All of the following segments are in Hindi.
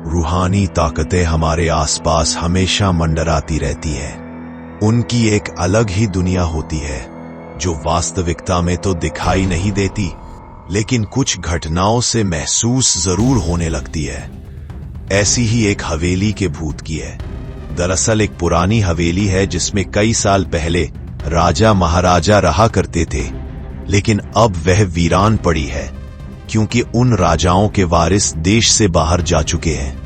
रूहानी ताकतें हमारे आसपास हमेशा मंडराती रहती हैं। उनकी एक अलग ही दुनिया होती है जो वास्तविकता में तो दिखाई नहीं देती, लेकिन कुछ घटनाओं से महसूस जरूर होने लगती है। ऐसी ही एक हवेली के भूत की है। दरअसल एक पुरानी हवेली है जिसमें कई साल पहले राजा महाराजा रहा करते थे, लेकिन अब वह वीरान पड़ी है क्योंकि उन राजाओं के वारिस देश से बाहर जा चुके हैं।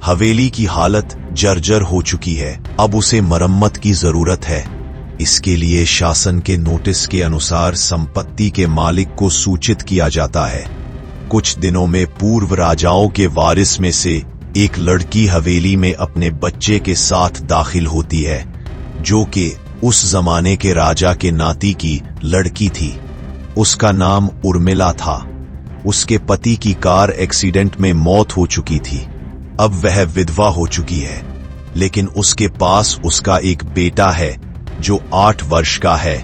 हवेली की हालत जर्जर हो चुकी है, अब उसे मरम्मत की जरूरत है। इसके लिए शासन के नोटिस के अनुसार संपत्ति के मालिक को सूचित किया जाता है। कुछ दिनों में पूर्व राजाओं के वारिस में से एक लड़की हवेली में अपने बच्चे के साथ दाखिल होती है, जो कि उस जमाने के राजा के नाती की लड़की थी। उसका नाम उर्मिला था। उसके पति की कार एक्सीडेंट में मौत हो चुकी थी। अब वह विधवा हो चुकी है, लेकिन उसके पास उसका एक बेटा है जो 8 वर्ष का है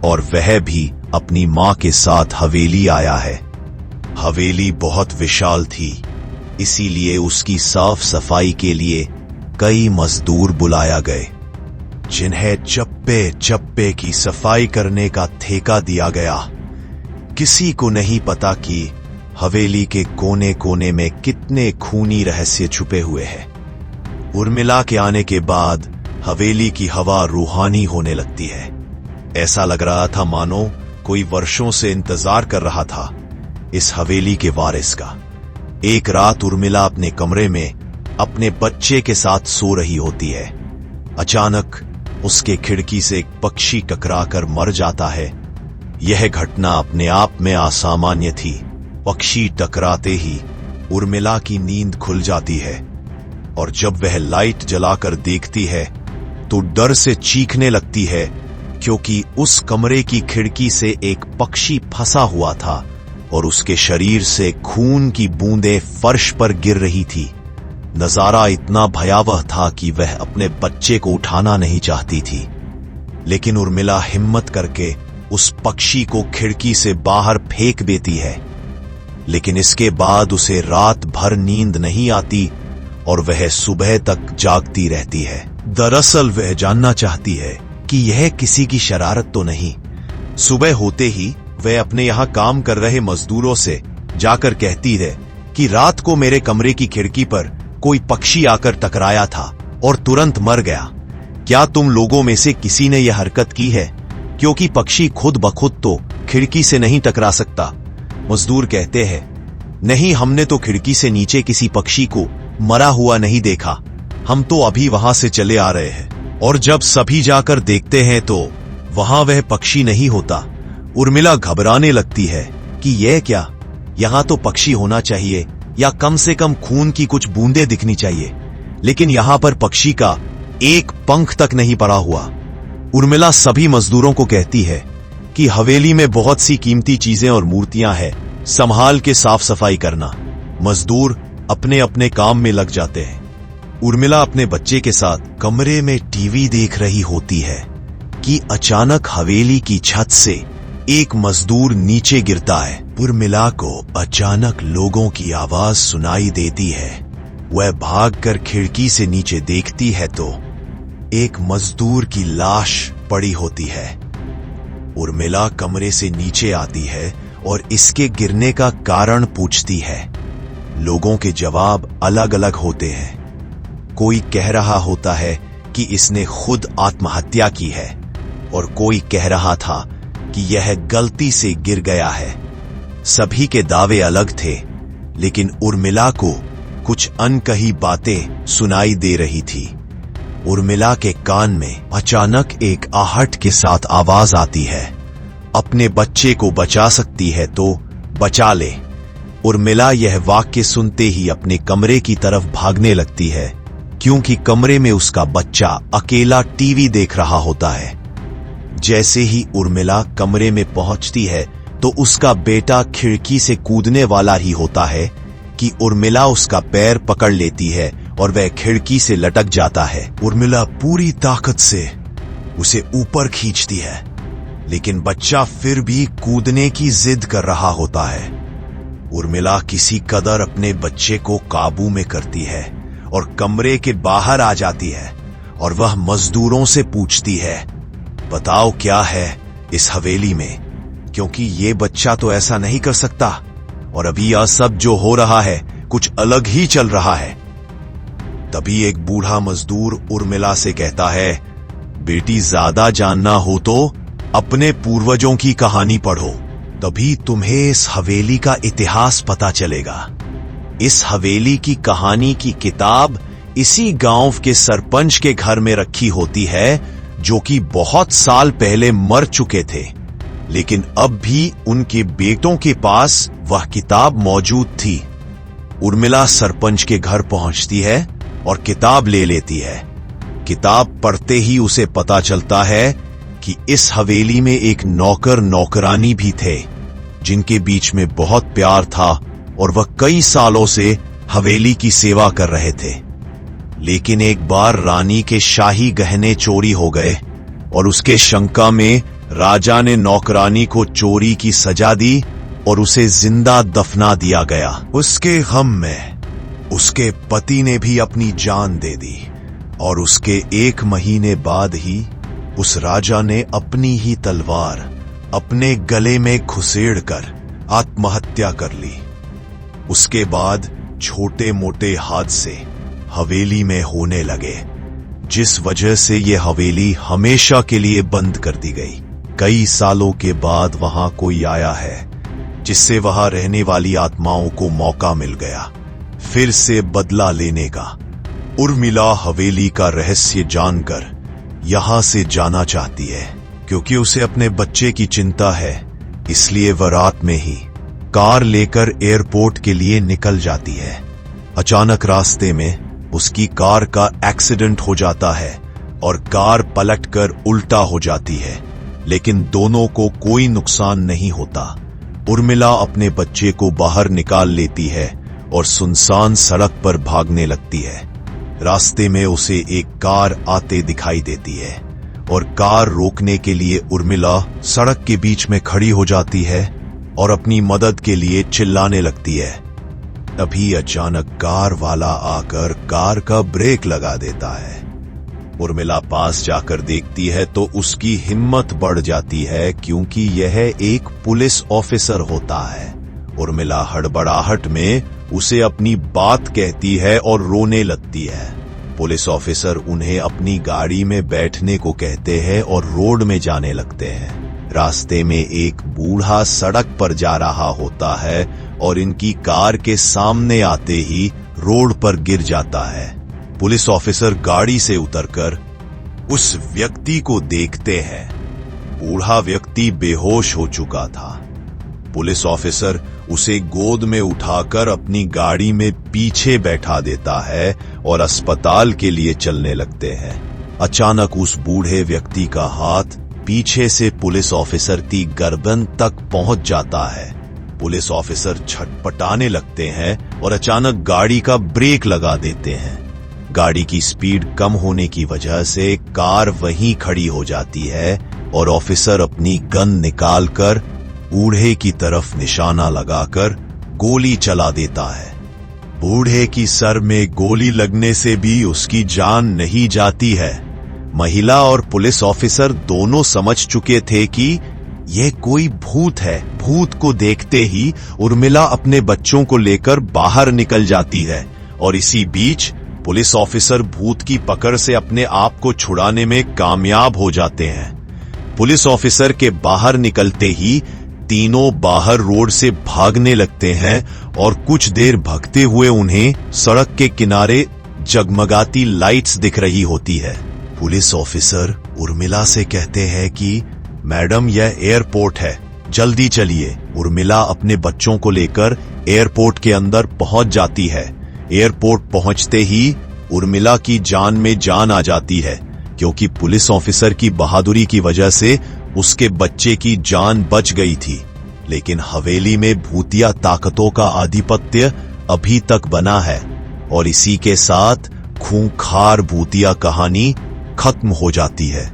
और वह भी अपनी मां के साथ हवेली आया है। हवेली बहुत विशाल थी, इसीलिए उसकी साफ सफाई के लिए कई मजदूर बुलाया गए, जिन्हें चप्पे चप्पे की सफाई करने का ठेका दिया गया। किसी को नहीं पता कि हवेली के कोने कोने में कितने खूनी रहस्य छुपे हुए हैं। उर्मिला के आने के बाद हवेली की हवा रूहानी होने लगती है। ऐसा लग रहा था मानो कोई वर्षों से इंतजार कर रहा था इस हवेली के वारिस का। एक रात उर्मिला अपने कमरे में अपने बच्चे के साथ सो रही होती है। अचानक उसके खिड़की से एक पक्षी टकराकर मर जाता है। यह घटना अपने आप में असामान्य थी। पक्षी टकराते ही उर्मिला की नींद खुल जाती है और जब वह लाइट जलाकर देखती है तो डर से चीखने लगती है, क्योंकि उस कमरे की खिड़की से एक पक्षी फंसा हुआ था और उसके शरीर से खून की बूंदें फर्श पर गिर रही थी। नजारा इतना भयावह था कि वह अपने बच्चे को उठाना नहीं चाहती थी, लेकिन उर्मिला हिम्मत करके उस पक्षी को खिड़की से बाहर फेंक देती है। लेकिन इसके बाद उसे रात भर नींद नहीं आती और वह सुबह तक जागती रहती है। दरअसल वह जानना चाहती है कि यह किसी की शरारत तो नहीं। सुबह होते ही वह अपने यहां काम कर रहे मजदूरों से जाकर कहती है कि रात को मेरे कमरे की खिड़की पर कोई पक्षी आकर टकराया था और तुरंत मर गया। क्या तुम लोगों में से किसी ने यह हरकत की है? क्योंकि पक्षी खुद ब खुद तो खिड़की से नहीं टकरा सकता। मजदूर कहते हैं, नहीं, हमने तो खिड़की से नीचे किसी पक्षी को मरा हुआ नहीं देखा। हम तो अभी वहां से चले आ रहे हैं और जब सभी जाकर देखते हैं तो वहां वह पक्षी नहीं होता। उर्मिला घबराने लगती है कि यह क्या, यहां तो पक्षी होना चाहिए या कम से कम खून की कुछ बूंदें दिखनी चाहिए, लेकिन यहां पर पक्षी का एक पंख तक नहीं पड़ा हुआ। उर्मिला सभी मजदूरों को कहती है कि हवेली में बहुत सी कीमती चीजें और मूर्तियां हैं, संभाल के साफ सफाई करना। मजदूर अपने अपने काम में लग जाते हैं। उर्मिला अपने बच्चे के साथ कमरे में टीवी देख रही होती है कि अचानक हवेली की छत से एक मजदूर नीचे गिरता है। उर्मिला को अचानक लोगों की आवाज सुनाई देती है। वह भागकर खिड़की से नीचे देखती है तो एक मजदूर की लाश पड़ी होती है। उर्मिला कमरे से नीचे आती है और इसके गिरने का कारण पूछती है। लोगों के जवाब अलग अलग होते हैं। कोई कह रहा होता है कि इसने खुद आत्महत्या की है और कोई कह रहा था कि यह गलती से गिर गया है। सभी के दावे अलग थे, लेकिन उर्मिला को कुछ अनकही बातें सुनाई दे रही थी। उर्मिला के कान में अचानक एक आहट के साथ आवाज आती है, अपने बच्चे को बचा सकती है तो बचा ले। उर्मिला यह वाक्य सुनते ही अपने कमरे की तरफ भागने लगती है, क्योंकि कमरे में उसका बच्चा अकेला टीवी देख रहा होता है। जैसे ही उर्मिला कमरे में पहुंचती है तो उसका बेटा खिड़की से कूदने वाला ही होता है कि उर्मिला उसका पैर पकड़ लेती है और वह खिड़की से लटक जाता है। उर्मिला पूरी ताकत से उसे ऊपर खींचती है, लेकिन बच्चा फिर भी कूदने की जिद कर रहा होता है। उर्मिला किसी कदर अपने बच्चे को काबू में करती है, और कमरे के बाहर आ जाती है और वह मजदूरों से पूछती है, बताओ क्या है इस हवेली में, क्योंकि ये बच्चा तो ऐसा नहीं कर सकता और अभी यह सब जो हो रहा है कुछ अलग ही चल रहा है। तभी एक बूढ़ा मजदूर उर्मिला से कहता है, बेटी ज्यादा जानना हो तो अपने पूर्वजों की कहानी पढ़ो, तभी तुम्हें इस हवेली का इतिहास पता चलेगा। इस हवेली की कहानी की किताब इसी गांव के सरपंच के घर में रखी होती है, जो कि बहुत साल पहले मर चुके थे, लेकिन अब भी उनके बेटों के पास वह किताब मौजूद थी। उर्मिला सरपंच के घर पहुंचती है और किताब ले लेती है। किताब पढ़ते ही उसे पता चलता है कि इस हवेली में एक नौकर नौकरानी भी थे, जिनके बीच में बहुत प्यार था और वह कई सालों से हवेली की सेवा कर रहे थे। लेकिन एक बार रानी के शाही गहने चोरी हो गए और उसके शंका में राजा ने नौकरानी को चोरी की सजा दी और उसे जिंदा दफना दिया गया। उसके गम में उसके पति ने भी अपनी जान दे दी और उसके 1 महीने बाद ही उस राजा ने अपनी ही तलवार अपने गले में घुसेड़कर आत्महत्या कर ली। उसके बाद छोटे मोटे हादसे हवेली में होने लगे, जिस वजह से यह हवेली हमेशा के लिए बंद कर दी गई। कई सालों के बाद वहां कोई आया है, जिससे वहां रहने वाली आत्माओं को मौका मिल गया फिर से बदला लेने का। उर्मिला हवेली का रहस्य जानकर यहां से जाना चाहती है, क्योंकि उसे अपने बच्चे की चिंता है। इसलिए वह रात में ही कार लेकर एयरपोर्ट के लिए निकल जाती है। अचानक रास्ते में उसकी कार का एक्सीडेंट हो जाता है और कार पलटकर उल्टा हो जाती है, लेकिन दोनों को कोई नुकसान नहीं होता। उर्मिला अपने बच्चे को बाहर निकाल लेती है और सुनसान सड़क पर भागने लगती है। रास्ते में उसे एक कार आते दिखाई देती है और कार रोकने के लिए उर्मिला सड़क के बीच में खड़ी हो जाती है और अपनी मदद के लिए चिल्लाने लगती है। तभी अचानक कार वाला आकर कार का ब्रेक लगा देता है। उर्मिला पास जाकर देखती है तो उसकी हिम्मत बढ़ जाती है, क्योंकि यह एक पुलिस ऑफिसर होता है। उर्मिला हड़बड़ाहट में उसे अपनी बात कहती है और रोने लगती है। पुलिस ऑफिसर उन्हें अपनी गाड़ी में बैठने को कहते हैं और रोड में जाने लगते हैं। रास्ते में एक बूढ़ा सड़क पर जा रहा होता है और इनकी कार के सामने आते ही रोड पर गिर जाता है। पुलिस ऑफिसर गाड़ी से उतरकर उस व्यक्ति को देखते हैं। बूढ़ा व्यक्ति बेहोश हो चुका था। पुलिस ऑफिसर उसे गोद में उठाकर अपनी गाड़ी में पीछे बैठा देता है और अस्पताल के लिए चलने लगते हैं। अचानक उस बूढ़े व्यक्ति का हाथ पीछे से पुलिस ऑफिसर की गर्दन तक पहुंच जाता है। पुलिस ऑफिसर छटपटाने लगते हैं और अचानक गाड़ी का ब्रेक लगा देते हैं। गाड़ी की स्पीड कम होने की वजह से कार वहीं खड़ी हो जाती है और ऑफिसर अपनी गन निकालकर बूढ़े की तरफ निशाना लगाकर गोली चला देता है। बूढ़े की सर में गोली लगने से भी उसकी जान नहीं जाती है। महिला और पुलिस ऑफिसर दोनों समझ चुके थे कि यह कोई भूत है। भूत को देखते ही उर्मिला अपने बच्चों को लेकर बाहर निकल जाती है और इसी बीच पुलिस ऑफिसर भूत की पकड़ से अपने आप को छुड़ाने में कामयाब हो जाते हैं। पुलिस ऑफिसर के बाहर निकलते ही तीनों बाहर रोड से भागने लगते हैं और कुछ देर भागते हुए उन्हें सड़क के किनारे जगमगाती लाइट्स दिख रही होती है। पुलिस ऑफिसर उर्मिला से कहते हैं कि मैडम, यह एयरपोर्ट है, जल्दी चलिए। उर्मिला अपने बच्चों को लेकर एयरपोर्ट के अंदर पहुंच जाती है। एयरपोर्ट पहुंचते ही उर्मिला की जान में जान आ जाती है, क्योंकि पुलिस ऑफिसर की बहादुरी की वजह से उसके बच्चे की जान बच गई थी। लेकिन हवेली में भूतिया ताकतों का आधिपत्य अभी तक बना है और इसी के साथ खूंखार भूतिया कहानी खत्म हो जाती है।